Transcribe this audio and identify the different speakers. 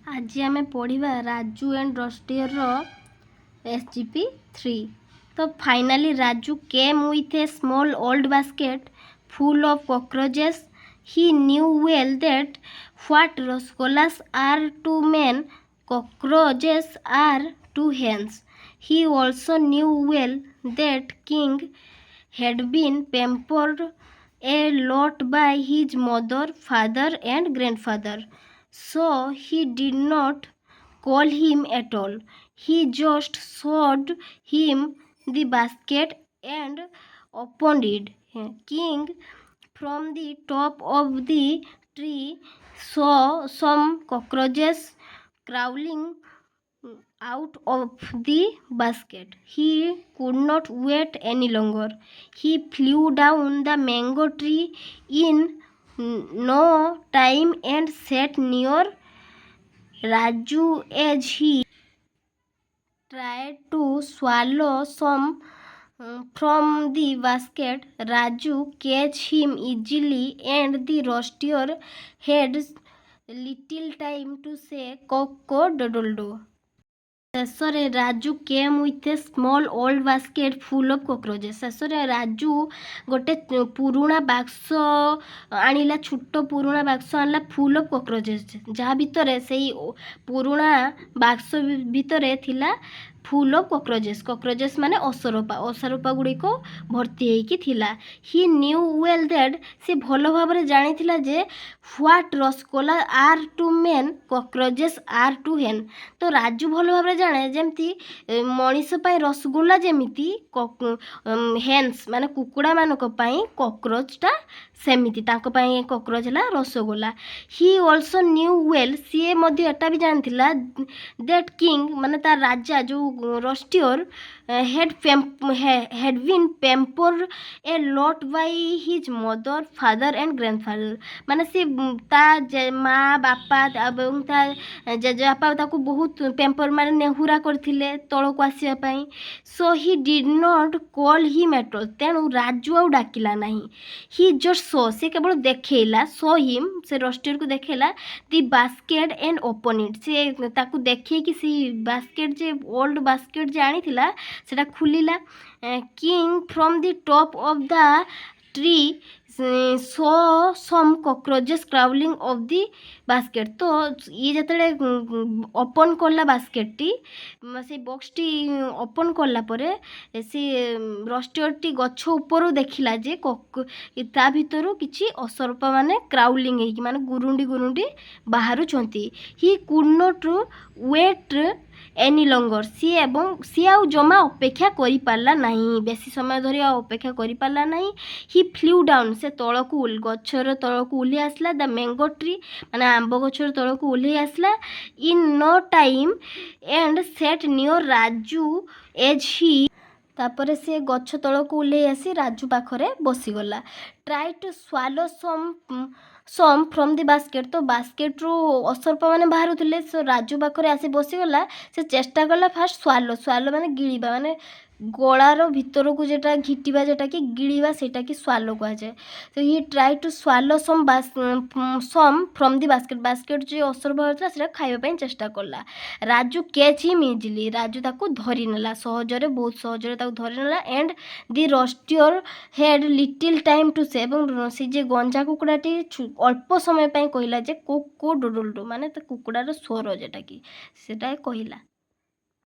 Speaker 1: आज आम पढ़ा राजू एंड रस्टियर SGP3। तो finally Raju came with a small old basket full of cockroaches. He knew well that what rascals are to men, cockroaches are to hens. He also knew well that King had been pampered a lot by his mother, father, and grandfather. So he did not call him at all. He just showed him the basket and opened it. King, from the top of the tree, saw some cockroaches crawling out of the basket. He could not wait any longer. He flew down the mango tree in no time and sat near Raju as he tried to swallow some from the basket. Raju catch him easily and the rooster had little time to say cock-a-doodle-doo. ଶେଷରେ Raju came with a small old basket full of cockroaches. ଶେଷରେ ରାଜୁ ଗୋଟେ ପୁରୁଣା ବାକ୍ସ ଆଣିଲା, ଛୋଟ ପୁରୁଣା ବାକ୍ସ ଆଣିଲା ଫୁଲ୍ ଅଫ୍ କକ୍ରୋଚେସ୍, ଯାହା ଭିତରେ ସେଇ ପୁରୁଣା ବାକ୍ସ ଭିତରେ ଥିଲା ଫୁଲ୍ ଅଫ୍ କକ୍ରୋଚେସ୍। କକ୍ରୋଚେସ୍ ମାନେ ଅସରପା ଗୁଡ଼ିକ ଭର୍ତ୍ତି ହେଇକି ଥିଲା। ହି ନ୍ୟୁ ୱେଲ୍ ଦ୍ୟାଟ୍, ସେ ଭଲ ଭାବରେ ଜାଣିଥିଲା ଯେ what rasgulla are to men, cockroaches are to hen. ତ ରାଜୁ ଭଲ ଭାବରେ ଜାଣେ ଯେମିତି ମଣିଷ ପାଇଁ ରସଗୋଲା ଯେମିତି ହେନ୍ସ ମାନେ କୁକୁଡ଼ାମାନଙ୍କ ପାଇଁ କକ୍ରୋଚଟା ସେମିତି ତାଙ୍କ ପାଇଁ କକ୍ରୋଚ୍ ହେଲା ରସଗୋଲା। ହି ଅଲସୋ ନ୍ୟୁ ୱେଲ୍, ସିଏ ମଧ୍ୟ ଏଟା ବି ଜାଣିଥିଲା ଦ୍ୟାଟ୍ କିଙ୍ଗ ମାନେ ତା ରାଜା ଯେଉଁ ରଷ୍ଟିୟର had been pampered a lot by his mother, father and grandfather। ମାନେ ସେ ତା ମା ବାପା ଏବଂ ତା ଜେଜେବାପା ତାକୁ ବହୁତ ପେମ୍ପର ମାନେ ନେହୁରା କରିଥିଲେ ତଳକୁ ଆସିବା ପାଇଁ। So he did not call him at all, ତେଣୁ ରାଜୁ ଆଉ ଡାକିଲା ନାହିଁ। ହି ଜଷ୍ଟ ସୋ, ସେ କେବଳ ଦେଖେଇଲା, ସୋ ହିମ୍ ସେ ରଷ୍ଟିୟରକୁ ଦେଖେଇଲା ଦି ବାସ୍କେଟ୍ ଏଣ୍ଡ ଓପନ୍ ଇଟ୍, ସେ ତାକୁ ଦେଖେଇକି ସେ ବାସ୍କେଟ୍ ଯେ ଓଲ୍ଡ ବାସ୍କେଟ୍ ଯେ ଆଣିଥିଲା ସେଟା ଖୋଲିଲା। King from the top of the tree saw some cockroaches crawling off the basket. ତ ଇଏ ଯେତେବେଳେ ଓପନ୍ କଲା ବାସ୍କେଟ୍ଟି, ସେଇ ବକ୍ସଟି ଓପନ୍ କଲା ପରେ ସେ ରଷ୍ଟିୟରଟି ଗଛ ଉପରୁ ଦେଖିଲା ଯେ ତା ଭିତରୁ କିଛି ଅସରପା ମାନେ କ୍ରାଉଲିଂ ହେଇକି ମାନେ ଗୁରୁଣ୍ଡି ବାହାରୁଛନ୍ତି। He could not wait any longer, ସିଏ ଆଉ ଜମା ଅପେକ୍ଷା କରିପାରିଲା ନାହିଁ, ବେଶୀ ସମୟ ଧରି ଆଉ ଅପେକ୍ଷା କରିପାରିଲା ନାହିଁ। ହି ଫ୍ଲିଉ ଡାଉନ୍, ସେ ଗଛର ତଳକୁ ଓହ୍ଲେଇ ଆସିଲା। ଦ ମ୍ୟାଙ୍ଗୋ ଟ୍ରି ମାନେ ଆମ୍ବ ଗଛର ତଳକୁ ଓହ୍ଲେଇ ଆସିଲା। In no time and sat near Raju as he, ତାପରେ ସେ ଗଛ ତଳକୁ ଓହ୍ଲେଇ ଆସି ରାଜୁ ପାଖରେ ବସିଗଲା। Try to swallow some from the basket, ତ ବାସ୍କେଟ୍ରୁ ଅସରପା ମାନେ ବାହାରୁଥିଲେ। ସୋ ରାଜୁ ପାଖରେ ଆସି ବସିଗଲା। ସେ ଚେଷ୍ଟା କଲା ଫାଷ୍ଟ ସ୍ୱାଲୋ ମାନେ ଗିଳିବା, ମାନେ ଗଳାର ଭିତରକୁ ଯେଟା ଘିଟିବା, ଯେଟାକି ଗିଳିବା, ସେଇଟାକି ସ୍ୱାଲୋ କୁହାଯାଏ। ତ he try to swallow some from the basket ଯେ ଅସରପା ବାହାରୁଥିଲା ସେଟା ଖାଇବା ପାଇଁ ଚେଷ୍ଟା କଲା। Raju catch him easily, Raju ତାକୁ ଧରି ନେଲା ସହଜରେ, ବହୁତ ସହଜରେ ତାକୁ ଧରି ନେଲା। And the rooster had little time to say, ଏବଂ ସେ ଯେ ଗଞ୍ଜା କୁକୁଡ଼ାଟି ଅଳ୍ପ ସମୟ ପାଇଁ କହିଲା ଯେ କୋ-କୋ-ଡୋଡଲ୍-ଡୋ, ମାନେ କୁକୁଡ଼ାର ସ୍ୱର ଯେଟାକି ସେଟା କହିଲା।